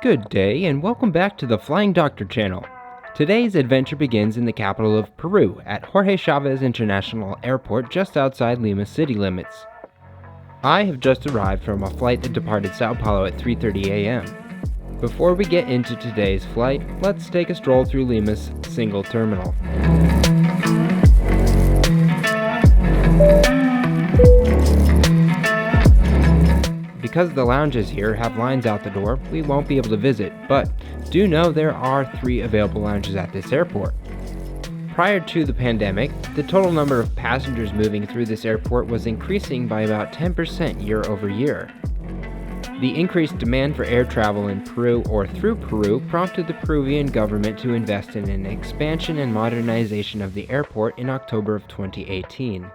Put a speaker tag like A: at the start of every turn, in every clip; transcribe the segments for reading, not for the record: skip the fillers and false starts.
A: Good day and welcome back to the Flying Doctor channel. Today's adventure begins in the capital of Peru at Jorge Chavez International Airport just outside Lima city limits. I have just arrived from a flight that departed Sao Paulo at 3:30 a.m. Before we get into today's flight, let's take a stroll through Lima's single terminal. Because the lounges here have lines out the door, we won't be able to visit, but do know there are 3 available lounges at this airport. Prior to the pandemic, the total number of passengers moving through this airport was increasing by about 10% year over year. The increased demand for air travel in Peru or through Peru prompted the Peruvian government to invest in an expansion and modernization of the airport in October of 2018.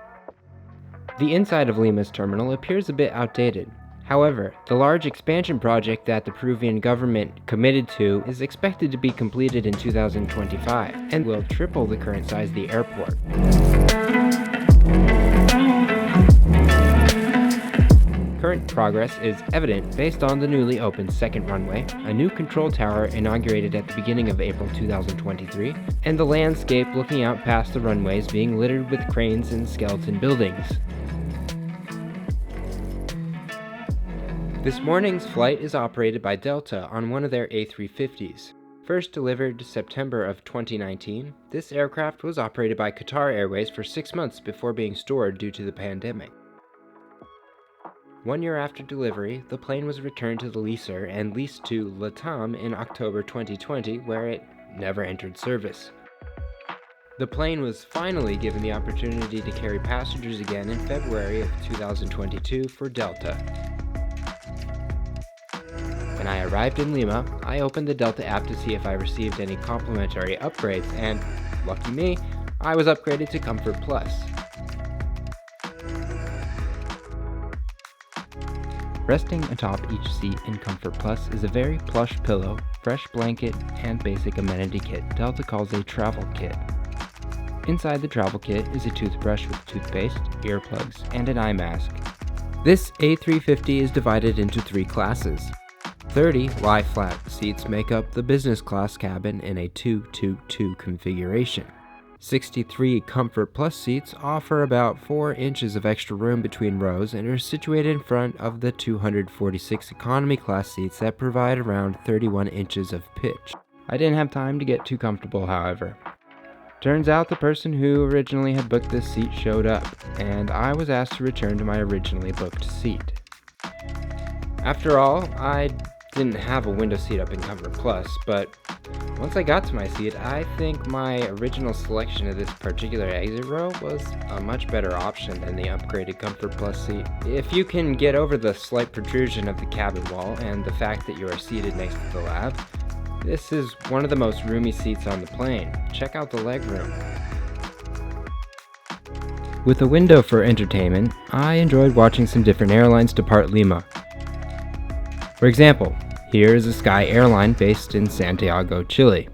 A: The inside of Lima's terminal appears a bit outdated. However, the large expansion project that the Peruvian government committed to is expected to be completed in 2025 and will triple the current size of the airport. Current progress is evident based on the newly opened second runway, a new control tower inaugurated at the beginning of April 2023, and the landscape looking out past the runways being littered with cranes and skeleton buildings. This morning's flight is operated by Delta on one of their A350s. First delivered September of 2019, this aircraft was operated by Qatar Airways for 6 months before being stored due to the pandemic. 1 year after delivery, the plane was returned to the leaser and leased to LATAM in October 2020, where it never entered service. The plane was finally given the opportunity to carry passengers again in February of 2022 for Delta. When I arrived in Lima, I opened the Delta app to see if I received any complimentary upgrades, and lucky me, I was upgraded to Comfort Plus. Resting atop each seat in Comfort Plus is a very plush pillow, fresh blanket, and basic amenity kit Delta calls a travel kit. Inside the travel kit is a toothbrush with toothpaste, earplugs, and an eye mask. This A350 is divided into 3 classes. 30 lie-flat seats make up the business class cabin in a 2-2-2 configuration. 63 Comfort Plus seats offer about 4 inches of extra room between rows and are situated in front of the 246 economy class seats that provide around 31 inches of pitch. I didn't have time to get too comfortable, however. Turns out the person who originally had booked this seat showed up, and I was asked to return to my originally booked seat. After all, I didn't have a window seat up in Comfort Plus, but once I got to my seat, I think my original selection of this particular exit row was a much better option than the upgraded Comfort Plus seat. If you can get over the slight protrusion of the cabin wall and the fact that you are seated next to the lab, this is one of the most roomy seats on the plane. Check out the legroom. With a window for entertainment, I enjoyed watching some different airlines depart Lima. For example, here is a Sky airline based in Santiago, Chile.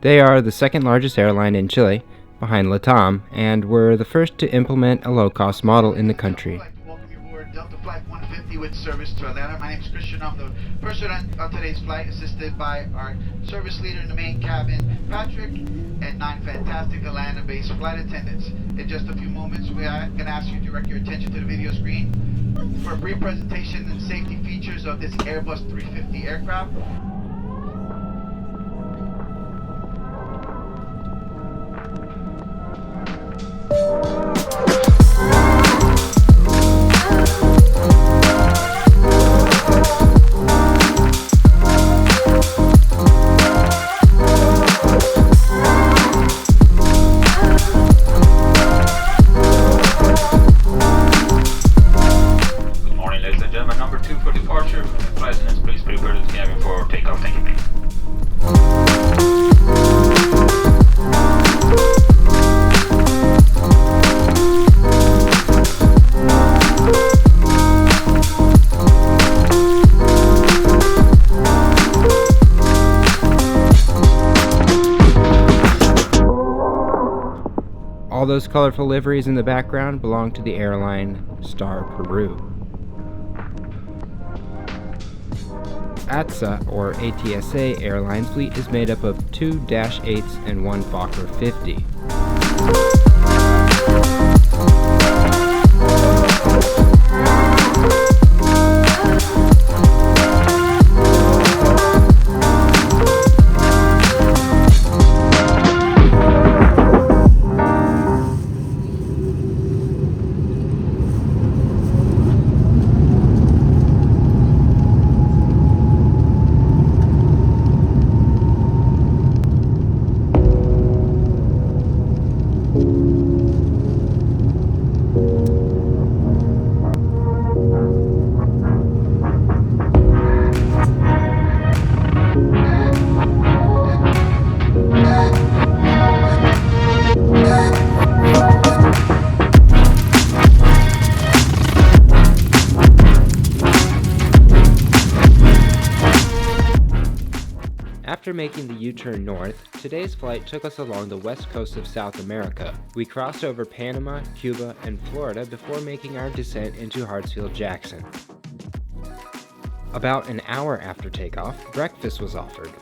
A: They are the second largest airline in Chile, behind LATAM, and were the first to implement a low-cost model in the country.
B: Welcome you aboard Delta Flight 150 with service to Atlanta. My name is Christian. I'm the first on today's flight, assisted by our service leader in the main cabin, Patrick, and 9 fantastic Atlanta-based flight attendants. In just a few moments, we are going to ask you to direct your attention to the video screen for a brief presentation and safety features of this Airbus 350 aircraft.
C: Takeoff, thank you.
A: All those colorful liveries in the background belong to the airline Star Peru. ATSA, or ATSA airline fleet is made up of 2 Dash 8s and 1 Fokker 50. After making the U-turn north, today's flight took us along the west coast of South America. We crossed over Panama, Cuba, and Florida before making our descent into Hartsfield-Jackson. About an hour after takeoff, breakfast was offered.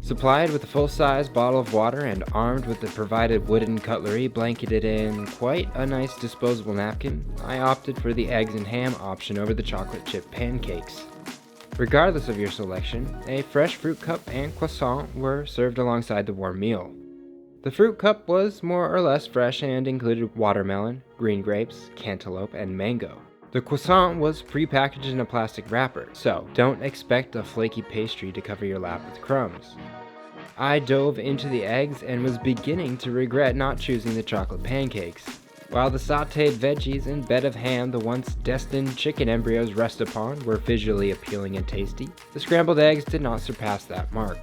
A: Supplied with a full-size bottle of water and armed with the provided wooden cutlery blanketed in quite a nice disposable napkin, I opted for the eggs and ham option over the chocolate chip pancakes. Regardless of your selection, a fresh fruit cup and croissant were served alongside the warm meal. The fruit cup was more or less fresh and included watermelon, green grapes, cantaloupe, and mango. The croissant was pre-packaged in a plastic wrapper, so don't expect a flaky pastry to cover your lap with crumbs. I dove into the eggs and was beginning to regret not choosing the chocolate pancakes. While the sautéed veggies and bed of ham the once destined chicken embryos rest upon were visually appealing and tasty, the scrambled eggs did not surpass that mark.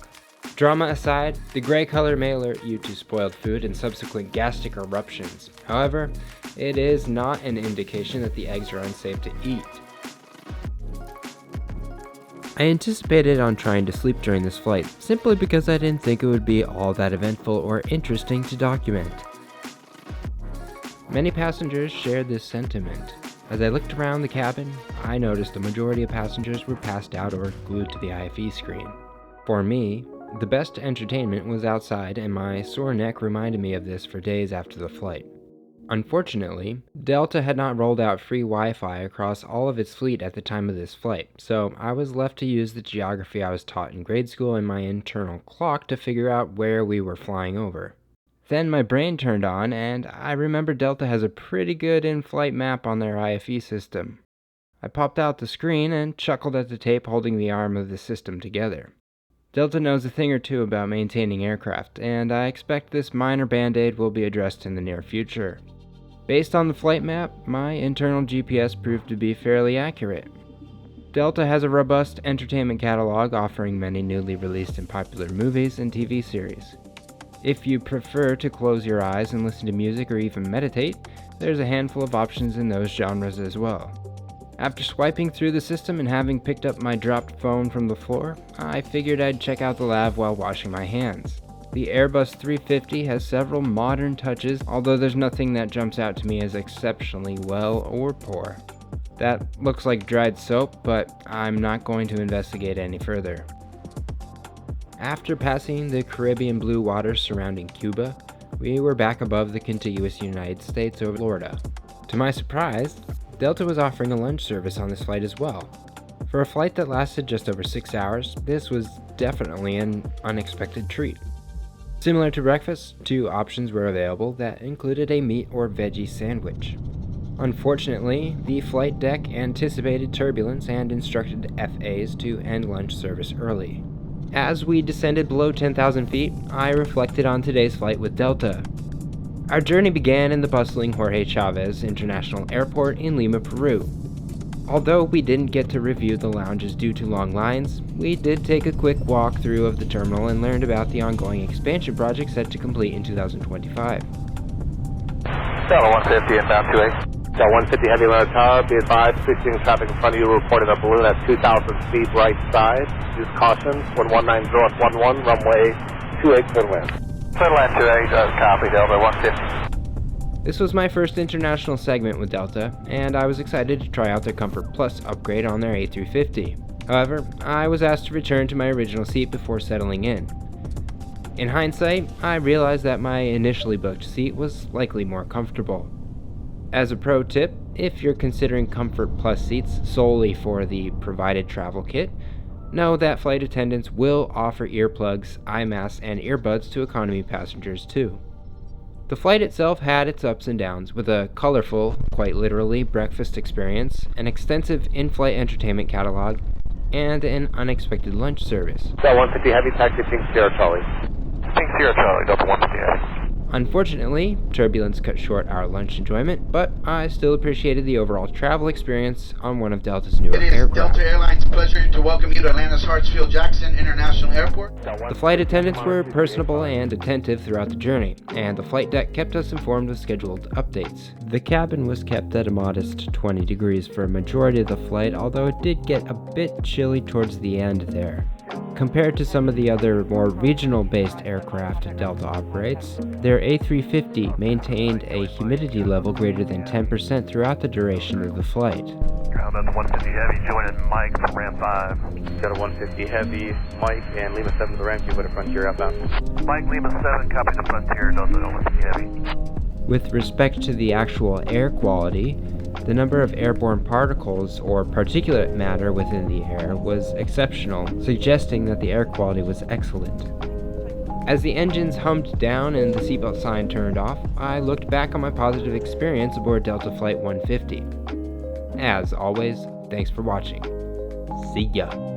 A: Drama aside, the gray color may alert you to spoiled food and subsequent gastric eruptions. However, it is not an indication that the eggs are unsafe to eat. I anticipated on trying to sleep during this flight, simply because I didn't think it would be all that eventful or interesting to document. Many passengers shared this sentiment. As I looked around the cabin, I noticed the majority of passengers were passed out or glued to the IFE screen. For me, the best entertainment was outside, and my sore neck reminded me of this for days after the flight. Unfortunately, Delta had not rolled out free Wi-Fi across all of its fleet at the time of this flight, so I was left to use the geography I was taught in grade school and my internal clock to figure out where we were flying over. Then my brain turned on, and I remembered Delta has a pretty good in-flight map on their IFE system. I popped out the screen and chuckled at the tape holding the arm of the system together. Delta knows a thing or two about maintaining aircraft, and I expect this minor band-aid will be addressed in the near future. Based on the flight map, my internal GPS proved to be fairly accurate. Delta has a robust entertainment catalog offering many newly released and popular movies and TV series. If you prefer to close your eyes and listen to music or even meditate, there's a handful of options in those genres as well. After swiping through the system and having picked up my dropped phone from the floor, I figured I'd check out the lab while washing my hands. The Airbus 350 has several modern touches, although there's nothing that jumps out to me as exceptionally well or poor. That looks like dried soap, but I'm not going to investigate any further. After passing the Caribbean blue waters surrounding Cuba, we were back above the contiguous United States over Florida. To my surprise, Delta was offering a lunch service on this flight as well. For a flight that lasted just over 6 hours, this was definitely an unexpected treat. Similar to breakfast, 2 options were available that included a meat or veggie sandwich. Unfortunately, the flight deck anticipated turbulence and instructed FAs to end lunch service early. As we descended below 10,000 feet, I reflected on today's flight with Delta. Our journey began in the bustling Jorge Chavez International Airport in Lima, Peru. Although we didn't get to review the lounges due to long lines, we did take a quick walk through of the terminal and learned about the ongoing expansion project set to complete in 2025.
C: Delta 150 inbound 28. Delta 150 heavy load tower, be advised, switching traffic in front of you reported a balloon at 2,000 feet right side. Use caution, 119 north 11, runway 28 clear land. Clear land 28, copy Delta 150.
A: This was my first international segment with Delta, and I was excited to try out their Comfort Plus upgrade on their A350. However, I was asked to return to my original seat before settling in. In hindsight, I realized that my initially booked seat was likely more comfortable. As a pro tip, if you're considering Comfort Plus seats solely for the provided travel kit, know that flight attendants will offer earplugs, eye masks, and earbuds to economy passengers too. The flight itself had its ups and downs, with a colorful, quite literally, breakfast experience, an extensive in-flight entertainment catalog, and an unexpected lunch service.
C: Delta 150 Heavy, taxi Pink Sierra Charlie. Pink Sierra Charlie, Delta 150 Heavy.
A: Unfortunately, turbulence cut short our lunch enjoyment, but I still appreciated the overall travel experience on one of Delta's newer
B: It is
A: aircraft.
B: Delta Airlines' pleasure to welcome you to Atlanta's Hartsfield-Jackson International Airport.
A: The flight attendants were personable and attentive throughout the journey, and the flight deck kept us informed of scheduled updates. The cabin was kept at a modest 20 degrees for a majority of the flight, although it did get a bit chilly towards the end there. Compared to some of the other more regional-based aircraft Delta operates, their A350 maintained a humidity level greater than 10% throughout the duration of the flight.
C: Delta 150 Heavy, joining Mike from Ramp 5. Delta 150 Heavy, Mike, and Lima 7 to the ramp, you put a Frontier outbound. Mike, Lima 7, copy the Frontier, Delta 150 Heavy.
A: With respect to the actual air quality, the number of airborne particles or particulate matter within the air was exceptional, suggesting that the air quality was excellent. As the engines hummed down and the seatbelt sign turned off, I looked back on my positive experience aboard Delta Flight 150. As always, thanks for watching. See ya!